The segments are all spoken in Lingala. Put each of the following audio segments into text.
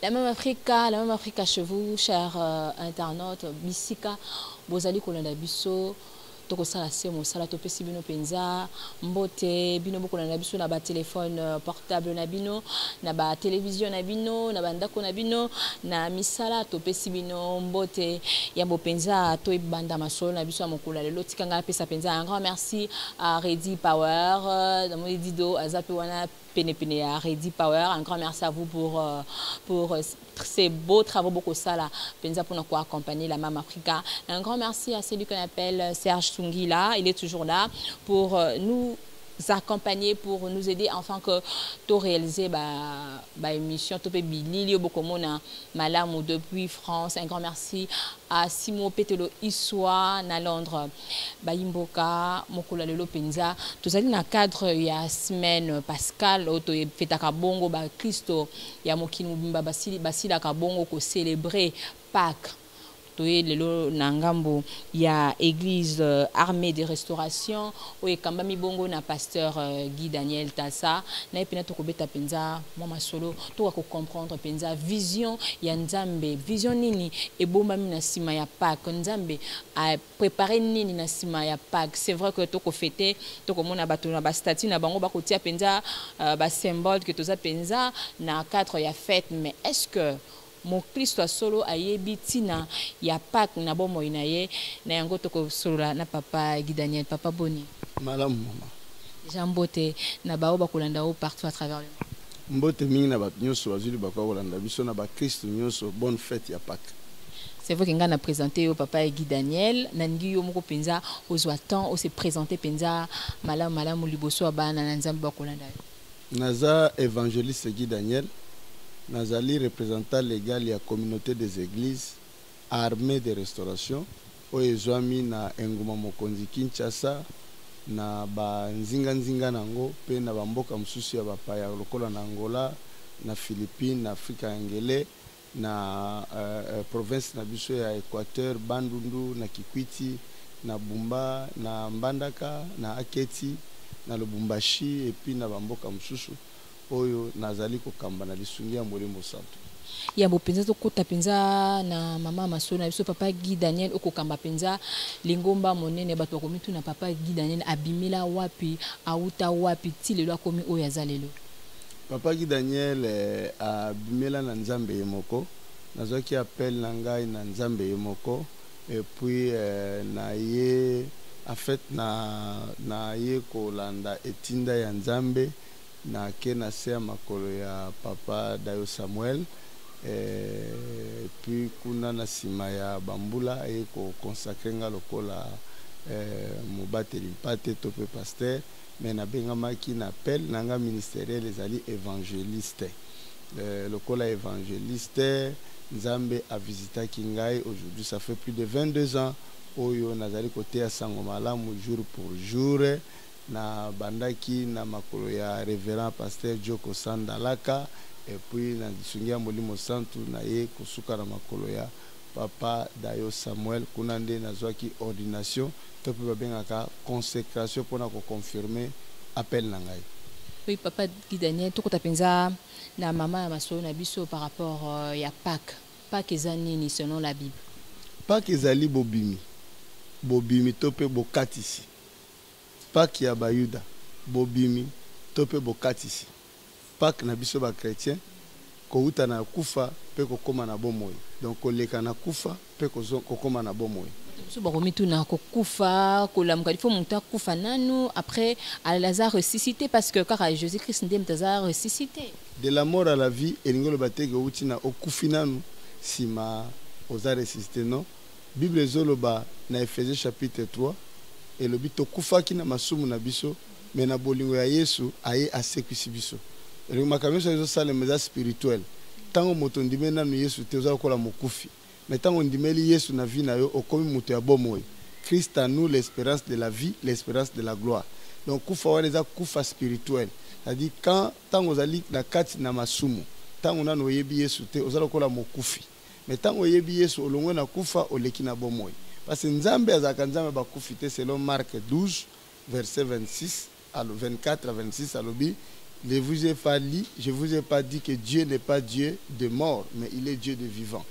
La même Afrique chez vous, chers internautes, Bisika, Bozali Kolanda Biso, Toko Sala Semo, Sala Topesi Bino Penza, Mbote, Bino Bokolanda Biso, Naba téléphone portable Nabino, Naba télévision Nabino, Naba Ndako Nabino, Na Misala Topesi Bino, Mbote, Yambo Penza, Toi Banda Masolo, Nabiso Amokola, le Lotikanga Pesa Penza. Un grand merci à Ready Power, Damoni Dido, Azapewana. Pene à Ready Power. Un grand merci à vous pour ces beaux travaux beaucoup ça là. Penza pour nous accompagner la Mama Africa. Un grand merci à celui qu'on appelle Serge Sungila. Il est toujours là pour nous accompagner, pour nous aider enfin que tout réaliser émission Topé Billy Bokomona Malam depuis France. Un grand merci à Simon Petelo Iswa na Londres Bayimboka Mokola Lelo Penza. Tout ça dans le cadre il y a semaine Pascal auto fetaka bongo ba Christo ya mokini mubimba basila ka bongo ko célébrer Pâques. Lelo Nangambo, il y a église armée de restauration, où il y bongo na pasteur Guy Daniel Tassa, na epina to kobeta penza mama solo, to ko comprendre penza vision ya Nzambe, vision nini e bomba mina sima ya Pâques, Nzambe a préparé nini na sima ya Pâques. C'est vrai que to ko fêter, to ko mona bato na ba statue na bango ba ko tia penza ba symbole que to za penza na cadre ya fête, mais est-ce que mon Christ solo ayebi tina ya Pâques na bomo inaye na yango toko solo na papa Guy Daniel papa Boni malam mama Jambote na bao bakolanda o partout à travers le monde mbote mingi na bato nyonso bazuli bakolanda biso na ba Christ nyonso bonne fête ya Pâques. C'est vrai qu'on a présenté au papa Guy Daniel nangi yo moko penza ozwa temps o se présenter penza malam liboso abana na Nzambe bakolanda naza évangéliste Guy Daniel. Nazali représentant légal de la communauté des églises armée de restauration oyezwami na enguma mokonzi Kinshasa na ba nzinga nango pe na bamboka mususu ya bapaya lokola na Angola na Philippines na Afrika Ngele na province na biso ya Équateur Bandundu na Kikwiti na Bumba na Mbandaka na Aketi na Lubumbashi et puis na bamboka mususu oyo nazali kokamba na lisungi ya Molimo Santo. Ya bo penza to kota penza na mama maso na biso papa Guy Daniel okokamba penza lingomba monene bato komitu na papa Guy Daniel abimila wapi auta wapi ti lelo akomi oyo azalelo. Papa Guy Daniel abimela na Nzambe yemoko nazwaki appel na ngai na Nzambe yemoko et puis na ye en fait na ye kolanda etinda ya Nzambe na kena sea makolo ya papa Dayo Samuel puis kuna na sima ya bambula e ko consacrer nga lokola mobateli mpate to pe pasteur mais na bengamaki na appel nanga ministériel ezali évangéliste lokola évangéliste Nzambe a visité Kingai. Aujourd'hui ça fait plus de 22 ans oyo nazali kote ya sango malamu jour pour jour na bandaki na makolo ya révérend pasteur Joko Sandalaka et puis na disungia Molimo Santo na ye kosuka na makolo ya papa Dayo Samuel kuna nde nazwaki ordination to pe babengaka consécration pona ko confirmer appel na ngai. Oui papa Guy Daniel to kota penza na mama ya maso na biso par rapport ya Pâques ezani ni selon la Bible. Pâques ezali bobimi to pe bokatisi. Pâques ya bayuda bobimi to pe bokatisi. Pâques na biso ba chrétien ko uta na kufa pe ko koma na bomoi. Donc ko leka na kufa pe ko koma na bomoi. So ba komitu na ko kufa ko la mukali fo monta kufa nanu après à Lazare ressuscité parce que car Jésus-Christ ndem Lazare ressuscité. De la mort à la vie elingolo batege uti na okufi nanu sima oza ressuscité non. Bible zoloba na Ephésiens chapitre 3 et le bito kufaki na masumu na biso mais na bolingo ya Yesu aye asekwisi biso. Et le makamyo ezo sala meza spirituel. Tango moto ndime nanu Yesu te oza kola mokufi. Mais tango ndimeli Yesu na vie na yo okomi moto ya bomoi. Christ en nous l'espérance de la vie, l'espérance de la gloire. Donc kufa wana eza kufa spirituel. C'est-à-dire quand tango ozali na kati na masumu, tango nanu oyebi Yesu te oza kola mokufi. Mais tango oyebi Yesu olongwe na kufa oleki na bomoi. Parce que Nzambe azaka Nzambe bakufite selon Marc 12 verset 26 à 24 à 26 alobi Je vous ai pas dit que Dieu n'est pas Dieu de mort, mais il est Dieu de vivant.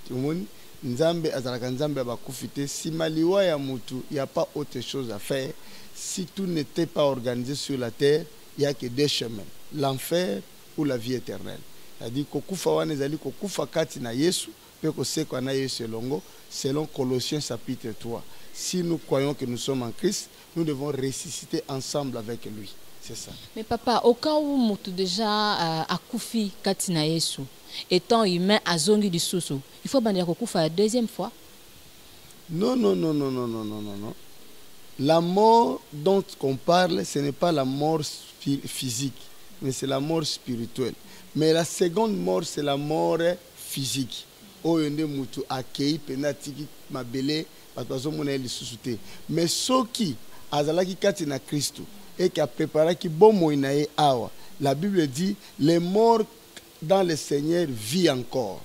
Tout le monde, Nzambe azalaka Nzambe bakufite, si maliwa ya mutu, il n'y a pas autre chose à faire. Si tout n'était pas organisé sur la terre, il n'y a que deux chemins, l'enfer ou la vie éternelle. C'est-à-dire kokufa wana ezali kokufa kati na Yesu, pe kosekwa na Yesu elongo, selon Colossiens chapitre 3. Si nous croyons que nous sommes en Christ, nous devons ressusciter ensemble avec lui. C'est ça. Mais papa, au cas où mutu déjà akufi kati na Yesu, étant humain azongi du susu, il faut bandir kokufa la deuxième fois? Non, non, non, non, non, non, non, non, non. La mort dont on parle, ce n'est pas la mort physique, mais c'est la mort spirituelle. Mais la seconde mort, c'est la mort physique. Oyende mutu akei penatiki mabele patwazo mona lisusu. Mais ceux qui azalaki kati na Christo et qui a préparé qui bon moinae awa, la Bible dit les morts dans le Seigneur vivent encore.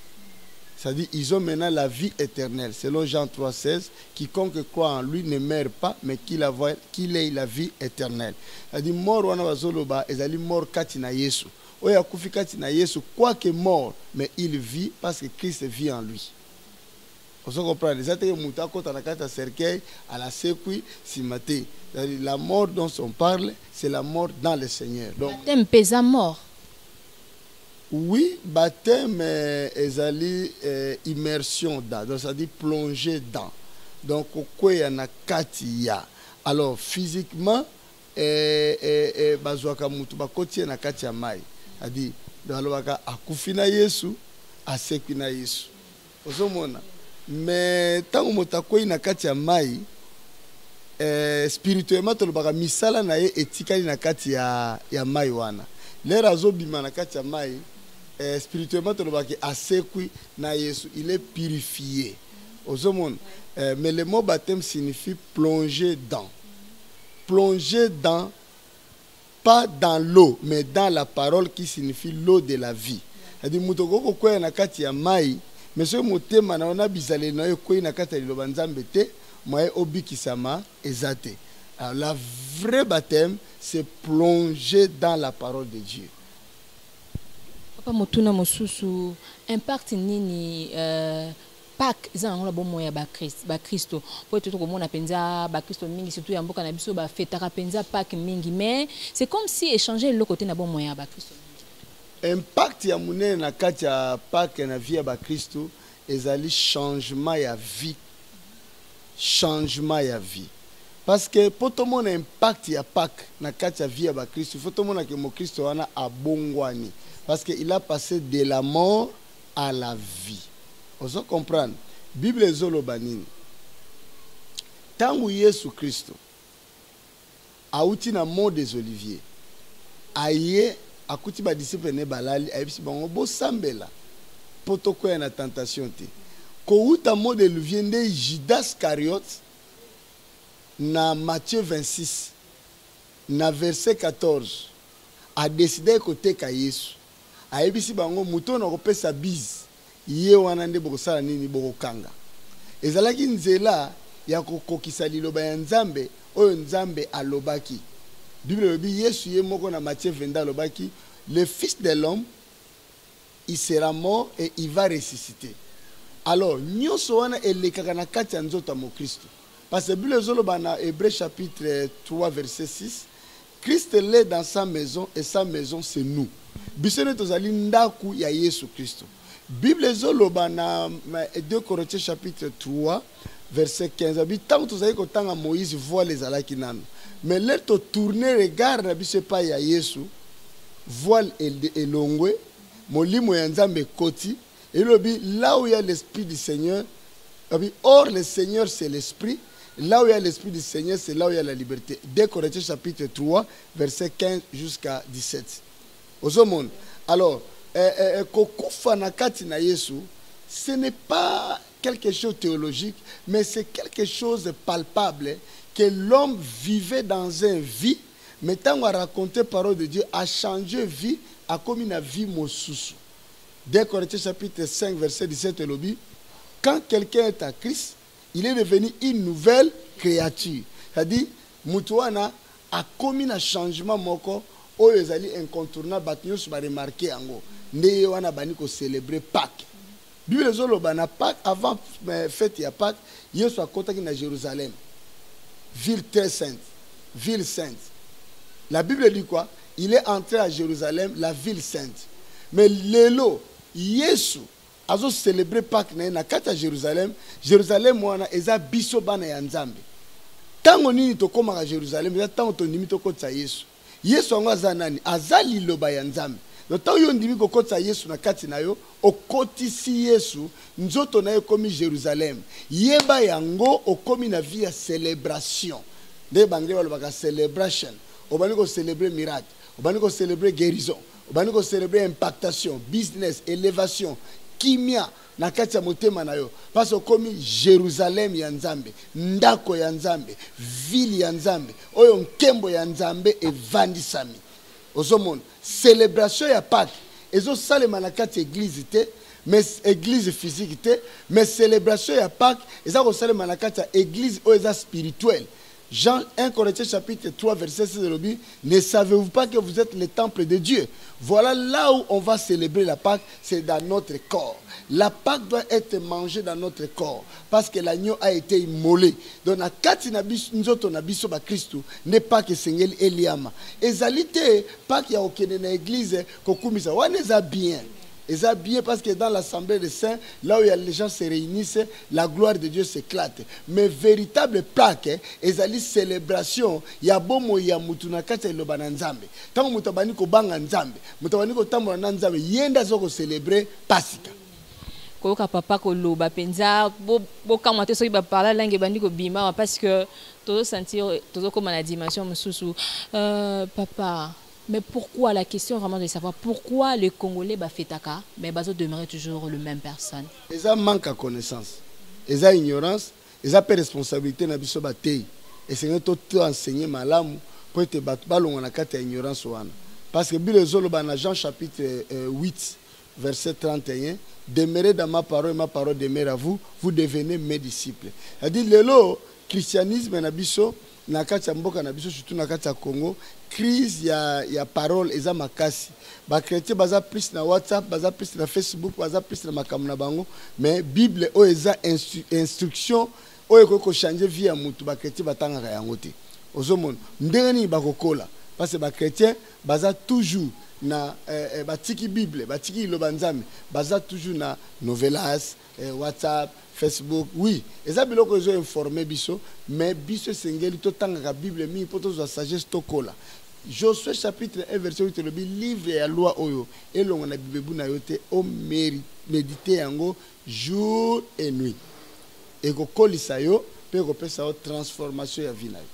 C'est-à-dire ils ont maintenant la vie éternelle. Selon Jean 3,16, quiconque croit en lui ne meurt pas, mais qu'il ait la vie éternelle. C'est-à-dire mort wana bazoloba ezali mort kati na Yesu. Oya kufi kati na Yesu, quoique mort, mais il vit parce que Christ vit en lui. Vous comprenez? La mort dont on parle, c'est la mort dans le Seigneur. Donc, baptême pesa mort. Oui, baptême ezali immersion dans, donc ça dit plonger dans. Donc quoi y en a katia. Alors physiquement bazwaka mutu bakoti na katia mai. A dit dalobaka akufina Yesu, asekina Yesu. Ozomona. Mais tant que tu na katia mai spirituellement tolobaka misala na ye etikali na katia ya mai wana. Lera azobima na katia mai spirituellement tolobaki asekui na Yesu, il est purifié. Mais le mot baptême signifie plonger dans. Plonger dans, pas dans l'eau, mais dans la parole qui signifie l'eau de la vie. C'est-à-dire mutoko ko na kati ya mai, mais ce motema na ona bizale na yo ko na kati ya liloba nzambe te, moye obikisama ezate. Alors la vraie baptême, c'est plonger dans la parole de Dieu. Papa motuna mosusu impact nini Pâques za ngolo bon moya ba Christo po to ko mona penza ba Christo mingi surtout ya mboka na biso ba fetaka penza Pâques mingi, mais c'est comme si échanger le côté na bon moya ba Christo. Impact ya munene na kati ya Pâques na vie ya ba Christo ezali changement ya vie. Changement ya vie. Parce que pour tout le monde impact ya Pâques na kati ya vie ya ba Christo, faut tout le monde que mo Christo wana abongwani. Parce qu'il a passé de la mort à la vie. Vous comprenez? Bible zolobanini. Tangu Yesu Christo auti na mont des Oliviers. Aye akuti ba disciple ne balali ayebisi bango bo sambela. Potoko ya na tentation te. Ko uta mont des Oliviers nde Judas Iscariote na Matthieu 26 na verset 14 a décidé koteka Yesu. Ayebisi bango muto na kopesa biz ye wana nde bokosala nini bokokanga. Ezalaki nzela ya kokokisa liloba ya Nzambe oyo Nzambe alobaki. Bible lobi Yesu ye moko na Matthieu 22 alobaki le fils de l'homme il sera mort et il va ressusciter. Alors nyonso wana elekaka na kati ya nzoto ya Mokristo. Parce que Bible zoloba na Hébreux chapitre 3 verset 6, Christ est dans sa maison et sa maison c'est nous. Bisone tozali ndaku ya Yesu Christo. Bible zoloba na 2 Corinthiens chapitre 3 verset 15. Abi tant tozali kotanga Moïse voit les alaki nanu. Mais là to tourner regarde na biso pa ya Yesu voile elongwe molimo ya Nzambe koti et lobi là où il y a l'esprit du Seigneur. Abi or le Seigneur c'est l'esprit. Là où il y a l'esprit du Seigneur, c'est là où il y a la liberté. 2 Corinthiens chapitre 3 verset 15 jusqu'à 17. Ozomon. Alors, kokufa na kati na Yesu, ce n'est pas quelque chose de théologique, mais c'est quelque chose de palpable que l'homme vivait dans une vie, mais tant qu'on a raconté la parole de Dieu, a changé vie, a comme une vie mosusu. 2 Corinthiens chapitre 5 verset 17 lobby, quand quelqu'un est à Christ, il est devenu une nouvelle créature. C'est-à-dire, Moutouana a commis un changement moko oyo ezali incontournable bato nyonso baremarke yango nde ye wana bani kocélébre Pâques. Bible ezoloba na Pâques, avant fête ya Pâques, Yesu akotaki na Jérusalem, ville très sainte, ville sainte. La Bible dit quoi? Il est entré à Jérusalem, la ville sainte. Mais lelo Yesu azo célébrer Pâques na kati ya Jérusalem, Jérusalem wana eza biso bana ya Nzambe. Tango nini tokomaka Jérusalem, eza tango tondimi tokotisa Yesu. Yesu ango aza nani? Aza liloba ya Nzambe. Donc tango yo ndimi kokotisa Yesu na kati na yo, okotisi Yesu, nzoto na yo komi Jérusalem. Yeba yango okomi na vie ya célébration. Nde bangé balobaka celebration. Obani ko célébrer miracle, obani ko célébrer guérison, obani ko célébrer impactation, business, élévation, kimia na kati ya motema na yo. Parce que komi Jérusalem ya Nzambe, ndako ya Nzambe, ville ya Nzambe, oyo nkembo ya Nzambe evandisami. Ozomona, célébration ya Pâques, ezo salema na kati église te, mais église physique te, mais célébration ya Pâques, ezo salema na kati église oyo eza spirituelle. Jean 1 Corinthiens chapitre 3 verset 6 de l'Obi, ne savez-vous pas que vous êtes le temple de Dieu? Voilà là où on va célébrer la Pâque, c'est dans notre corps. La Pâque doit être mangée dans notre corps parce que l'agneau a été immolé. Donc na kati na biso nzoto na biso ba Kristo ne pas que Seigneur Eliama. Ezalité Pâque ya okene na église kokumisa wana eza bien. Et ça bien parce que dans l'assemblée des saints, là où les gens se réunissent, la gloire de Dieu s'éclate. Mais véritable Pâques, ezali célébration, ya bomo ya mutu na kati ya loba na Nzambe. Tango mutabani ko banga Nzambe, mutabani ko tambola na Nzambe, yenda zoko célébrer Pasika. Koyoka papa ko loba penza bo kamate soki ba parla langue bandi ko bima parce que todo sentir todo comme la dimension mususu papa. Mais pourquoi, la question vraiment de savoir pourquoi les Congolais bafetaka, mais bazo demeurer toujours le même personne. Ils ont manque de connaissance, ils ont ignorance, ils ont pas responsabilité na biso batei. Et c'est tout enseigner malamu pour être balonga na kati ignorance wana. Parce que Bible zoloba na Jean chapitre 8 verset 31, demeurez dans ma parole demeure à vous, vous devenez mes disciples. C'est-à-dire lelo christianisme na biso na kati ya mboka na biso surtout na kati ya Congo, crise ya parole eza makasi. Ba chrétien baza plus na WhatsApp, baza plus na Facebook, baza plus na makambo na bango, mais Bible o eza instruction oyo ko changer vie ya mutu ba chrétien batanga yango te. Ozomona ndenge ni bakokola parce que ba chrétien baza toujours na batiki Bible, batiki loba Nzambe, baza toujours na novelas, WhatsApp, Facebook, oui. Et ça, biloko ils ont informé biso, mais biso sengeli to tanga ka Bible mi poto za sagesse to kola. Josué chapitre 1 verset 8 le livre ya loi oyo elongo na bibebu na yote o méditer yango jour et nuit. Et ko kolisa yo pe ko pesa o transformation ya vie na yo.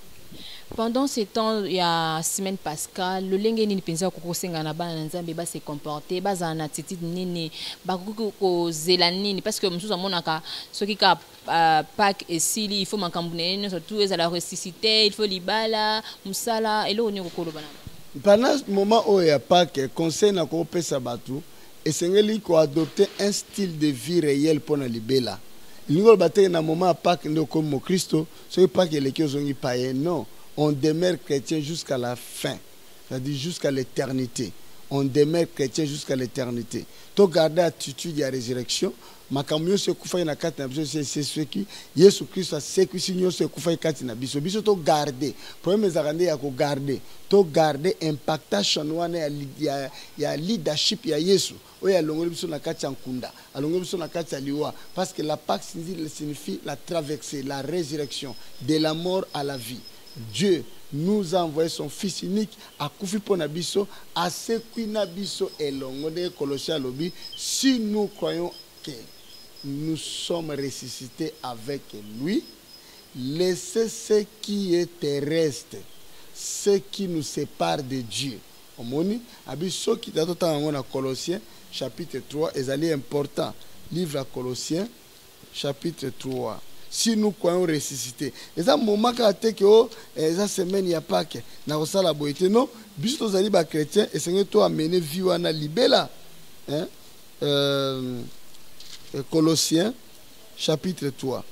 Pendant ces temps, il y a semaine pascale, le lenge ni penza ko senga na bana Nzambe ba se comporter, ba za na attitude nini, ba ko zelani parce que mususu amonaka soki ka Pâques et sili il faut makambune surtout à la ressuscité, il faut libala, musala et lo ni ko koloba na. Pendant ce moment où il y a Pâques, conseil na ko pesa batu, et sengeli ko adopter un style de vie réel pour na libela. Il ngol baté na moment Pâques ndo comme Christo, so Pâques les qui ont païen non. On demeure chrétien jusqu'à la fin, c'est-à-dire jusqu'à l'éternité. On demeure chrétien jusqu'à l'éternité. Tu gardes l'attitude de la résurrection. Makamyo se kufay na kati na biso c'est ce qui Yesu Christ a sécurisé se kufay kati na biso. Biso to garder. Problème ezakande ya ko garder. To garder impactation wana ya leadership ya Yesu. Oya longoli biso na kati ya nkunda. Alongoli biso na kati ya liwa parce que la Pâque signifie la traversée, la résurrection de la mort à la vie. Dieu nous a envoyé son fils unique à Koufi Ponabiso, à Sekwinabiso et Longode Colossiens Lobby. Si nous croyons que nous sommes ressuscités avec lui, laissez ce qui est terrestre, ce qui nous sépare de Dieu. Omoni, abiso qui t'a tout en Colossiens chapitre 3, est important. Livre à Colossiens chapitre 3. Si nous croyons ressusciter. Et ça, moment quand ça semaine il n'y a pas que na la boité non. Biso zali ba chrétien et Seigneur toi amener vie wana libela. Hein? Colossiens chapitre 3.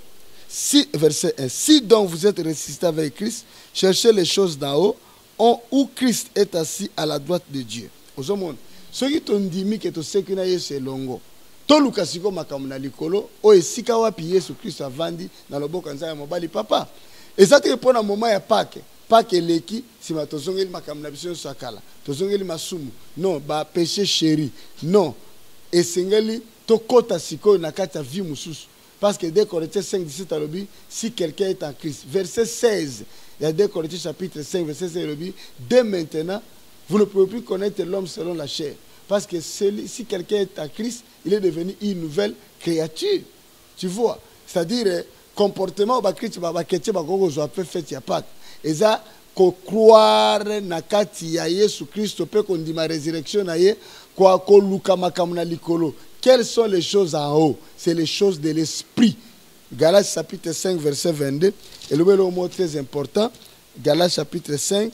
Si verset 1. Si donc vous êtes ressuscité avec Christ, cherchez les choses d'en haut, où Christ est assis à la droite de Dieu. Aux hommes, ceux qui t'ont dit que tu sais que c'est longo. To lukasiko makamuna likolo o esika wapi Yesu Christ avandi na loboko nzaya mobali papa. Ezate pour un moment ya Pâques. Pâques eleki si ma tozongeli makamuna biso sakala. Tozongeli masumu. Non, ba péché chéri. Non. Esengeli to kota siko na kata vie mususu. Parce que dès Corinthiens 5 17 alobi si quelqu'un est en Christ. Verset 16. Il y a 2 Corinthiens chapitre 5 verset 16 alobi dès maintenant vous ne pouvez plus connaître l'homme selon la chair. Parce que si quelqu'un est en Christ, il est devenu une nouvelle créature. Tu vois? C'est-à-dire, comportement, Christ va fait ya Pâques. Et ça, qu'on croire na kati ya Yesu Christ, peut qu'on dit ma résurrection na ye, quoi qu'on luka makamuna likolo. Quelles sont les choses en haut? C'est les choses de l'esprit. Galates chapitre 5, verset 22. Et le mot très important. Galates chapitre 5,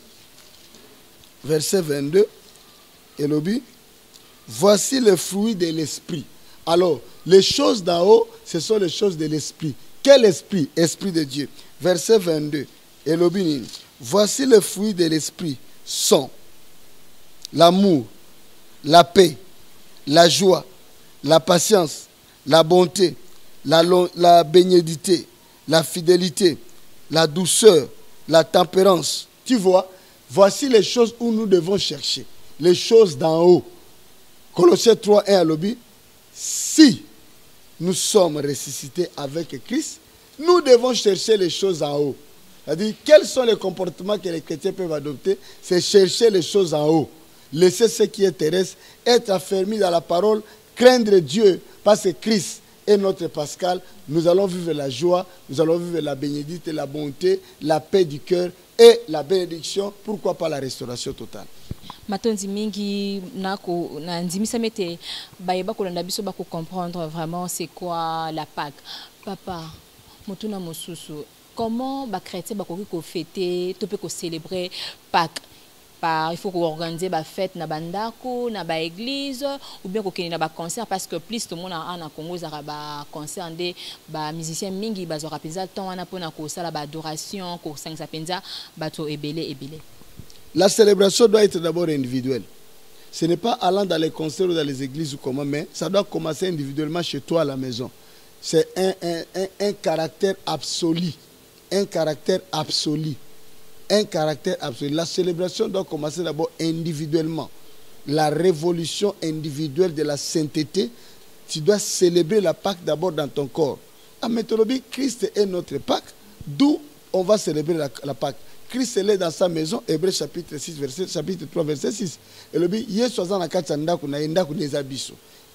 verset 22. Et le but. Voici le fruit de l'esprit. Alors, les choses d'en haut, ce sont les choses de l'esprit. Quel esprit? Esprit de Dieu. Verset 22. Et le but. Voici le fruit de l'esprit sont l'amour, la paix, la joie, la patience, la bonté, la bénédiction, la fidélité, la douceur, la tempérance. Tu vois, voici les choses où nous devons chercher. Les choses d'en haut. Colossiens 3, 1 à l'objet. Si nous sommes ressuscités avec Christ, nous devons chercher les choses en haut. C'est-à-dire, quels sont les comportements que les chrétiens peuvent adopter? C'est chercher les choses en haut. Laisser ce qui est terrestre, être affermi dans la parole, craindre Dieu, parce que Christ est notre Pascal. Nous allons vivre la joie, nous allons vivre la bénédiction, la bonté, la paix du cœur et la bénédiction. Pourquoi pas la restauration totale? Matonzi mingi na ndimisa mete bayeba kolanda biso ba ko comprendre vraiment c'est quoi la Pâques. Papa, motuna mosusu, comment ba chrétien ba ko fêter, to peut ko célébrer Pâques? Il faut qu'on organise ba fête na bandako, na ba église ou bien ko keni na ba concert parce que plus tout le monde en Congo za ba concert des ba musiciens mingi ba zo rapenza temps wana pona ko sala ba adoration, ko sangisa penza bato ebele. La célébration doit être d'abord individuelle. Ce n'est pas allant dans les concerts ou dans les églises ou comment, mais ça doit commencer individuellement chez toi à la maison. C'est un caractère absolu. Un caractère absolu. Un caractère absolu. La célébration doit commencer d'abord individuellement. La révolution individuelle de la sainteté, tu dois célébrer la Pâque d'abord dans ton corps. À Méthodie, Christ est notre Pâque, d'où on va célébrer la Pâque. Christ est dans sa maison, Hébreux chapitre 3, verset 6. Et le dit, Yesu azana katanda kuna enda kuneza biso.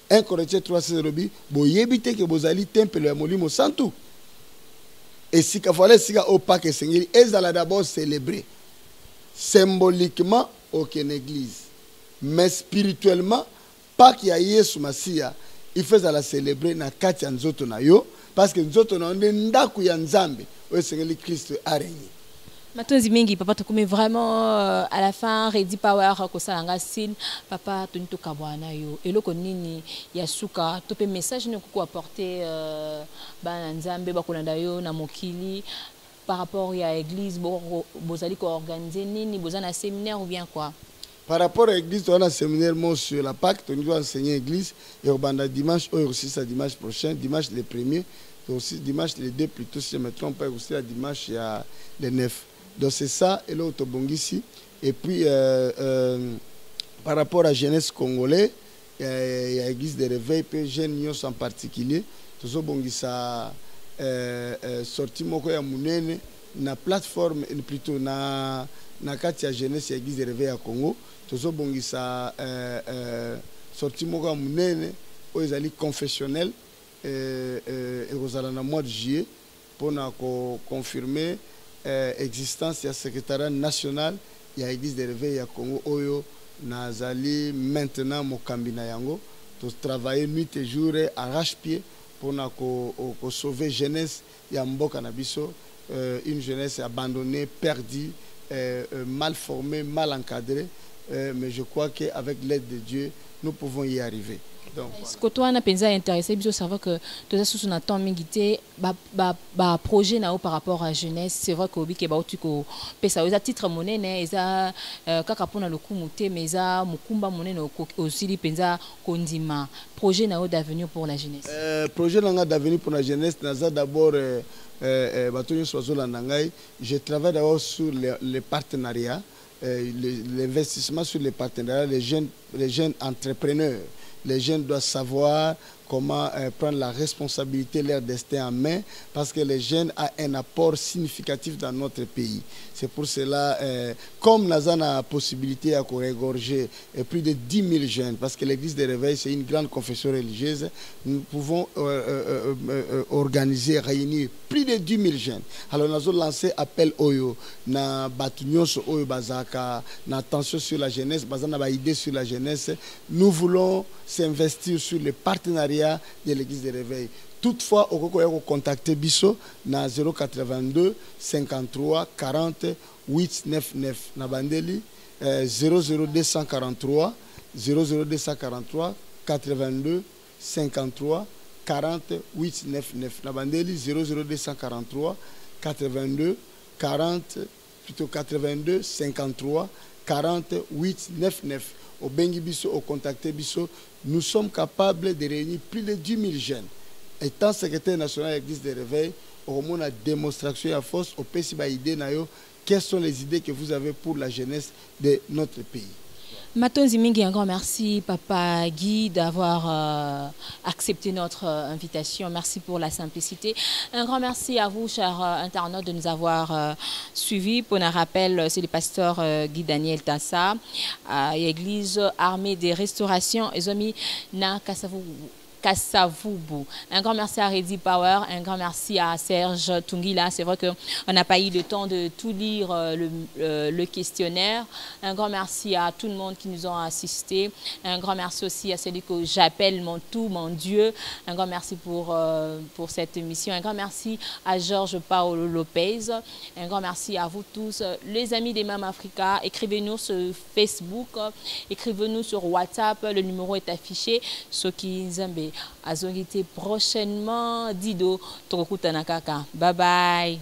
1 Corinthiens 3, 16, le dit, boyebite ke bozali temple ya molimo santu. Et si kafale sika au Pâques Seigneur, ils allaient d'abord célébrer symboliquement aucune église, mais spirituellement Pâques ya Yesu Masia, il faisait la célébrer na kati ya nzoto na yo parce que nzoto na onde ndaku ya Nzambe, o Seigneur Christ a régné. Matonzi mingi papa tukome vraiment à la fin Ready Power ko salanga sin papa tonito kabwana yo eloko nini ya suka to pe message ne ko apporter ba Nzambe ba kolanda yo na mokili par rapport à l'église bozali ko organiser nini bozana séminaire ou bien quoi? Par rapport à l'église, on a un séminaire sur la Pâque, on doit enseigner l'église et on va dimanche aussi ça dimanche prochain, dimanche le 1er, aussi dimanche le 2 plutôt si je me trompe pas, aussi la dimanche il y a le 9. Donc c'est ça, et l'autre Bongisi. Et puis, par rapport à la jeunesse congolaise, il y a l'église de réveil, puis jeunes en particulier, tout ça Bongisa sorti moko ya munene na plateforme, plutôt na kati ya jeunesse ya l'église de réveil à Congo, tout ça Bongisa sorti moko ya munene, où ils allaient confessionnel, et aux allons au mois de juillet, pour confirmer existence du secrétariat national il y a l'église de réveil à Congo oyo nazali maintenant mokambi na yango to travailler nuit et jour arrache-pied pour sauver jeunesse ya mboka na biso, une jeunesse abandonnée, perdue, mal formée, mal encadrée, mais je crois qu'avec l'aide de Dieu nous pouvons y arriver. Est-ce que toi, tu es intéressé de savoir que tu as sous un temps mingité, projet par rapport à la jeunesse, c'est vrai que tu as un titre monnaie, tu as le coup mais tu as aussi un projet d'avenir pour la jeunesse. Projet d'avenir pour la jeunesse, d'abord, je travaille d'abord sur les partenariats, l'investissement sur les partenariats, les jeunes entrepreneurs. Les jeunes doivent savoir comment prendre la responsabilité de leur destin en main, parce que les jeunes ont un apport significatif dans notre pays. C'est pour cela, comme nous avons la possibilité de regorger plus de 10 000 jeunes, parce que l'église des réveils, c'est une grande confession religieuse, nous pouvons organiser, réunir plus de 10 000 jeunes. Alors nous avons lancé appel Oyo, na Batunios Oyo Bazaka, na attention sur la jeunesse, bazana idée sur la jeunesse. Nous voulons s'investir sur le partenariat de l'église des réveils. Toutefois, on peut contacter Bisso na 082 53 40 899 na bandeli 00243 82 53 40 899 na bandeli 00243 82 40 plutôt 82 53 40 899 au Bengi Bisso, au contacter Bisso. Nous sommes capables de réunir plus de 10 000 jeunes. Étant secrétaire national de l'église des réveils, au moins la démonstration à force, au idée, quelles sont les idées que vous avez pour la jeunesse de notre pays. Matonzi Mingi, un grand merci, Papa Guy, d'avoir accepté notre invitation. Merci pour la simplicité. Un grand merci à vous, chers internautes, de nous avoir suivis. Pour un rappel, c'est le pasteur Guy Daniel Tassa, Église Armée des Restaurations, et Zomi na Kassavoubou. Un grand merci à Reddy Power, un grand merci à Serge Tungila. C'est vrai qu'on n'a pas eu le temps de tout lire le questionnaire. Un grand merci à tout le monde qui nous a assistés. Un grand merci aussi à celui que j'appelle mon tout, mon Dieu. Un grand merci pour cette émission. Un grand merci à Georges Paolo Lopez. Un grand merci à vous tous. Les amis des Mame Africa, écrivez-nous sur Facebook, écrivez-nous sur WhatsApp. Le numéro est affiché. Soki Nzambe. Azongité prochainement Dido Tokokuta Nakaka. Bye bye.